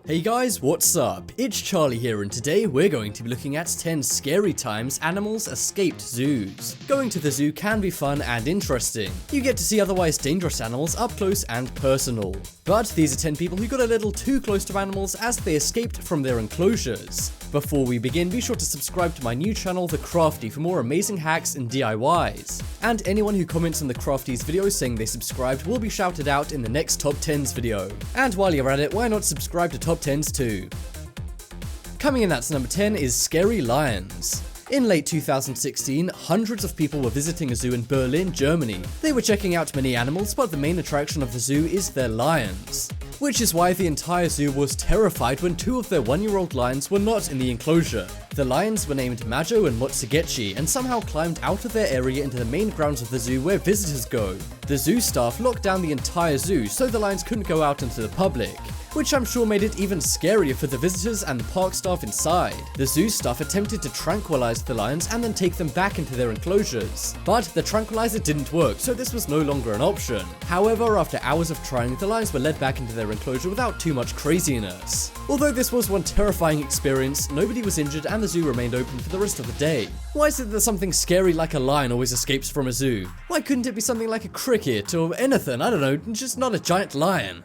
Hey guys, what's up? It's Charlie here, and today we're going to be looking at 10 scary times animals escaped zoos. Going to the zoo can be fun and interesting. You get to see otherwise dangerous animals up close and personal. But these are 10 people who got a little too close to animals as they escaped from their enclosures. Before we begin, be sure to subscribe to my new channel, The Crafty, for more amazing hacks and DIYs. And anyone who comments on The Crafty's video saying they subscribed will be shouted out in the next Top 10s video. And while you're at it, why not subscribe to Top 10s too? Coming in at number 10 is scary lions. In late 2016, hundreds of people were visiting a zoo in Berlin, Germany. They were checking out many animals, but the main attraction of the zoo is their lions. Which is why the entire zoo was terrified when two of their 1-year-old lions were not in the enclosure. The lions were named Majo and Motsugechi and somehow climbed out of their area into the main grounds of the zoo where visitors go. The zoo staff locked down the entire zoo so the lions couldn't go out into the public, which I'm sure made it even scarier for the visitors and the park staff inside. The zoo staff attempted to tranquilize the lions and then take them back into their enclosures. But the tranquilizer didn't work, so this was no longer an option. However, after hours of trying, the lions were led back into their enclosure without too much craziness. Although this was one terrifying experience, nobody was injured and the zoo remained open for the rest of the day. Why is it that something scary like a lion always escapes from a zoo? Why couldn't it be something like a cricket or anything? I don't know, just not a giant lion.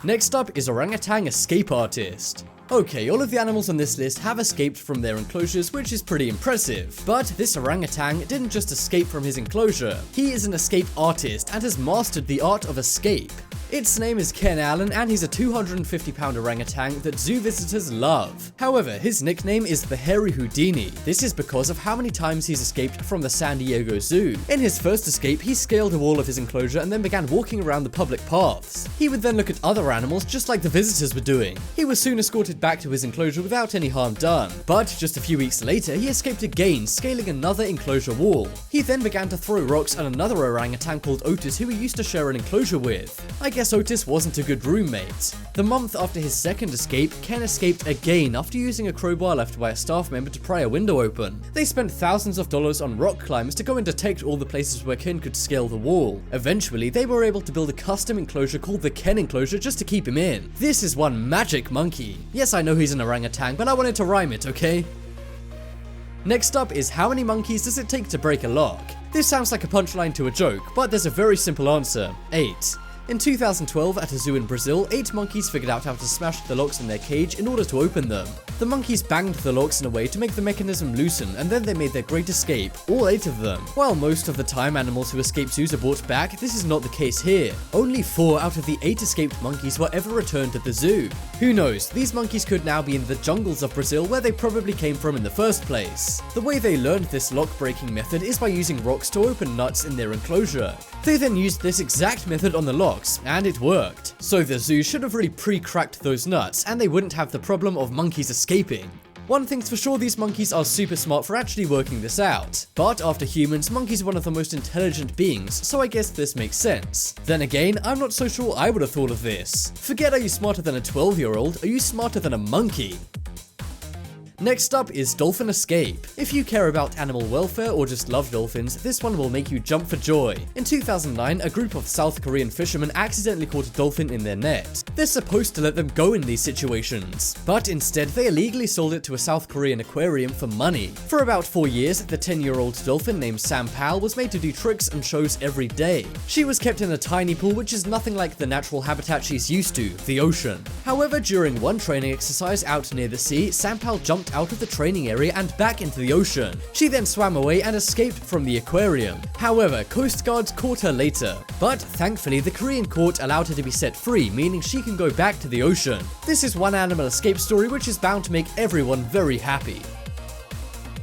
Next up is Orangutan Escape Artist. Okay, all of the animals on this list have escaped from their enclosures, which is pretty impressive. But this orangutan didn't just escape from his enclosure. He is an escape artist and has mastered the art of escape. Its name is Ken Allen, and he's a 250-pound orangutan that zoo visitors love. However, his nickname is the Hairy Houdini. This is because of how many times he's escaped from the San Diego Zoo. In his first escape, he scaled a wall of his enclosure and then began walking around the public paths. He would then look at other animals just like the visitors were doing. He was soon escorted back to his enclosure without any harm done. But just a few weeks later, he escaped again, scaling another enclosure wall. He then began to throw rocks at another orangutan called Otis, who he used to share an enclosure with. I guess Otis wasn't a good roommate. The month after his second escape, Ken escaped again after using a crowbar left by a staff member to pry a window open. They spent thousands of dollars on rock climbers to go and detect all the places where Ken could scale the wall. Eventually, they were able to build a custom enclosure called the Ken enclosure just to keep him in. This is one magic monkey. Yes, I know he's an orangutan, but I wanted to rhyme it, okay? Next up is how many monkeys does it take to break a lock? This sounds like a punchline to a joke, but there's a very simple answer: 8. In 2012, at a zoo in Brazil, 8 monkeys figured out how to smash the locks in their cage in order to open them. The monkeys banged the locks in a way to make the mechanism loosen, and then they made their great escape, all 8 of them. While most of the time animals who escape zoos are brought back, this is not the case here. Only 4 out of the 8 escaped monkeys were ever returned to the zoo. Who knows, these monkeys could now be in the jungles of Brazil where they probably came from in the first place. The way they learned this lock-breaking method is by using rocks to open nuts in their enclosure. They then used this exact method on the locks, and it worked. So the zoo should have really pre-cracked those nuts, and they wouldn't have the problem of monkeys escaping. One thing's for sure, these monkeys are super smart for actually working this out. But after humans, monkeys are one of the most intelligent beings, so I guess this makes sense. Then again, I'm not so sure I would have thought of this. Forget are you smarter than a 12-year-old, are you smarter than a monkey? Next up is Dolphin Escape. If you care about animal welfare or just love dolphins, this one will make you jump for joy. In 2009, a group of South Korean fishermen accidentally caught a dolphin in their net. They're supposed to let them go in these situations, but instead they illegally sold it to a South Korean aquarium for money. For about 4 years, the 10-year-old dolphin named Sam Powell was made to do tricks and shows every day. She was kept in a tiny pool which is nothing like the natural habitat she's used to, the ocean. However, during one training exercise out near the sea, Sam Powell jumped out of the training area and back into the ocean. She then swam away and escaped from the aquarium. However, Coast Guards caught her later, but thankfully the Korean court allowed her to be set free, meaning she can go back to the ocean. This is one animal escape story which is bound to make everyone very happy.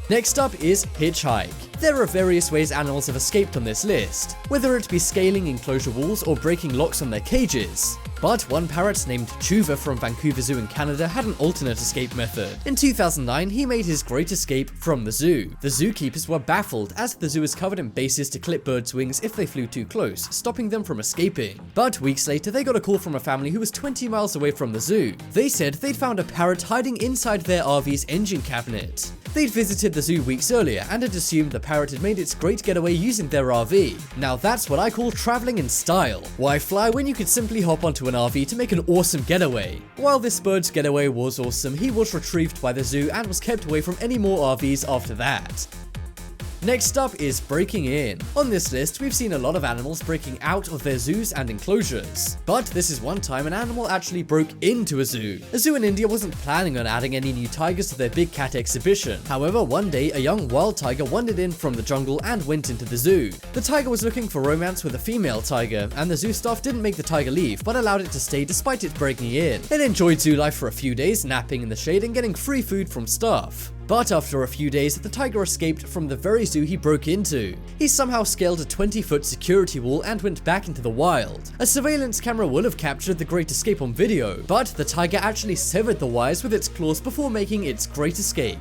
Next up is Hitchhike. There are various ways animals have escaped on this list, whether it be scaling enclosure walls or breaking locks on their cages. But one parrot named Chuva from Vancouver Zoo in Canada had an alternate escape method. In 2009, he made his great escape from the zoo. The zookeepers were baffled as the zoo is covered in bases to clip birds' wings if they flew too close, stopping them from escaping. But weeks later, they got a call from a family who was 20 miles away from the zoo. They said they'd found a parrot hiding inside their RV's engine cabinet. They'd visited the zoo weeks earlier and had assumed the parrot had made its great getaway using their RV. Now that's what I call traveling in style. Why fly when you could simply hop onto an RV to make an awesome getaway? While this bird's getaway was awesome, he was retrieved by the zoo and was kept away from any more RVs after that. Next up is breaking in. On this list, we've seen a lot of animals breaking out of their zoos and enclosures. But this is one time an animal actually broke into a zoo. A zoo in India wasn't planning on adding any new tigers to their big cat exhibition. However, one day, a young wild tiger wandered in from the jungle and went into the zoo. The tiger was looking for romance with a female tiger, and the zoo staff didn't make the tiger leave, but allowed it to stay despite it breaking in. It enjoyed zoo life for a few days, napping in the shade and getting free food from staff. But after a few days, the tiger escaped from the very zoo he broke into. He somehow scaled a 20-foot security wall and went back into the wild. A surveillance camera would have captured the great escape on video, but the tiger actually severed the wires with its claws before making its great escape.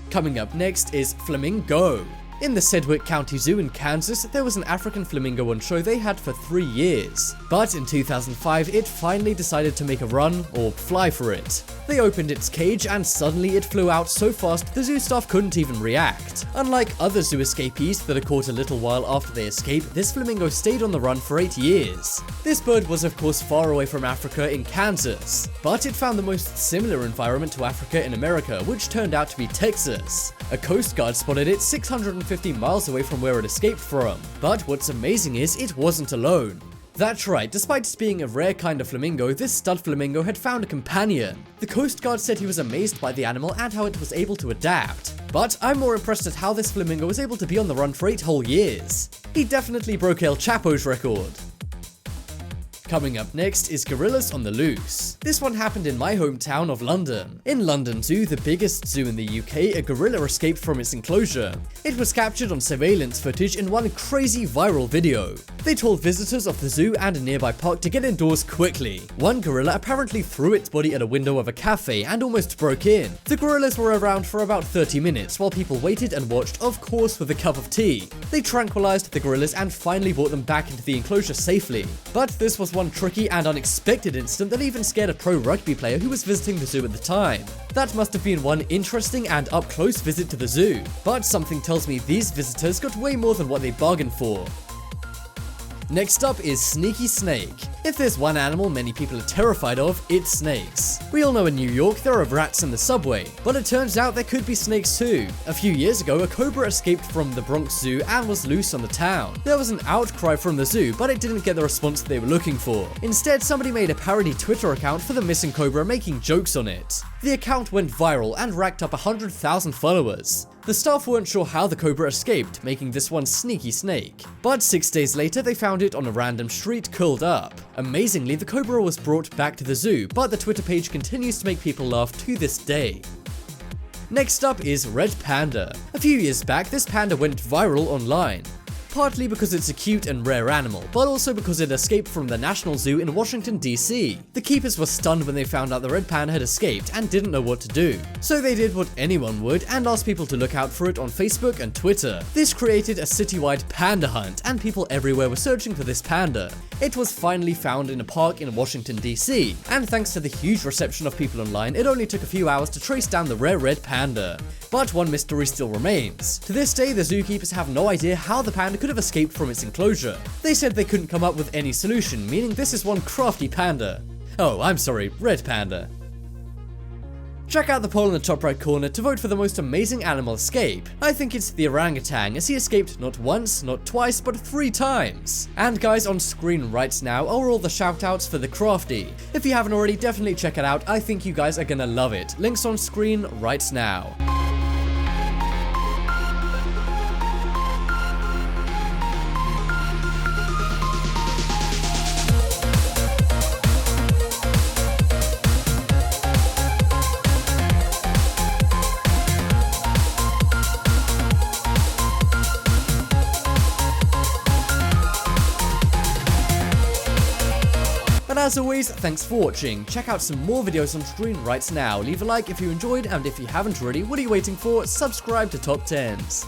Coming up next is Flamingo. In the Sedgwick County Zoo in Kansas, there was an African flamingo on show they had for 3 years. But in 2005, it finally decided to make a run, or fly for it. They opened its cage and suddenly it flew out so fast the zoo staff couldn't even react. Unlike other zoo escapees that are caught a little while after they escape, this flamingo stayed on the run for 8 years. This bird was of course far away from Africa in Kansas, but it found the most similar environment to Africa in America, which turned out to be Texas. A Coast Guard spotted it 650 miles away from where it escaped from. But what's amazing is it wasn't alone. That's right, despite being a rare kind of flamingo, this stud flamingo had found a companion. The Coast Guard said he was amazed by the animal and how it was able to adapt. But I'm more impressed at how this flamingo was able to be on the run for 8 whole years. He definitely broke El Chapo's record. Coming up next is gorillas on the loose. This one happened in my hometown of London. In London Zoo, the biggest zoo in the UK, a gorilla escaped from its enclosure. It was captured on surveillance footage in one crazy viral video. They told visitors of the zoo and a nearby park to get indoors quickly. One gorilla apparently threw its body at a window of a cafe and almost broke in. The gorillas were around for about 30 minutes while people waited and watched, of course with a cup of tea. They tranquilized the gorillas and finally brought them back into the enclosure safely. But this was one tricky and unexpected incident that even scared a pro rugby player who was visiting the zoo at the time. That must have been one interesting and up-close visit to the zoo. But something tells me these visitors got way more than what they bargained for. Next up is Sneaky Snake. If there's one animal many people are terrified of, it's snakes. We all know in New York there are rats in the subway, but it turns out there could be snakes too. A few years ago, a cobra escaped from the Bronx Zoo and was loose on the town. There was an outcry from the zoo, but it didn't get the response they were looking for. Instead, somebody made a parody Twitter account for the missing cobra, making jokes on it. The account went viral and racked up 100,000 followers. The staff weren't sure how the cobra escaped, making this one Sneaky Snake. But 6 days later, they found it on a random street curled up. Amazingly, the cobra was brought back to the zoo, but the Twitter page continues to make people laugh to this day. Next up is Red Panda. A few years back, this panda went viral online. Partly because it's a cute and rare animal, but also because it escaped from the National Zoo in Washington, D.C. The keepers were stunned when they found out the red panda had escaped and didn't know what to do. So they did what anyone would and asked people to look out for it on Facebook and Twitter. This created a citywide panda hunt, and people everywhere were searching for this panda. It was finally found in a park in Washington, D.C., and thanks to the huge reception of people online, it only took a few hours to trace down the rare red panda. But one mystery still remains. To this day, the zookeepers have no idea how the panda could have escaped from its enclosure. They said they couldn't come up with any solution, meaning this is one crafty panda. Oh, I'm sorry, red panda. Check out the poll in the top right corner to vote for the most amazing animal escape. I think it's the orangutan, as he escaped not once, not twice, but 3 times. And guys, on screen right now are all the shoutouts for the crafty. If you haven't already, definitely check it out. I think you guys are gonna love it. Links on screen right now. And as always, thanks for watching. Check out some more videos on screen right now. Leave a like if you enjoyed, and if you haven't already, what are you waiting for? Subscribe to Top 10s.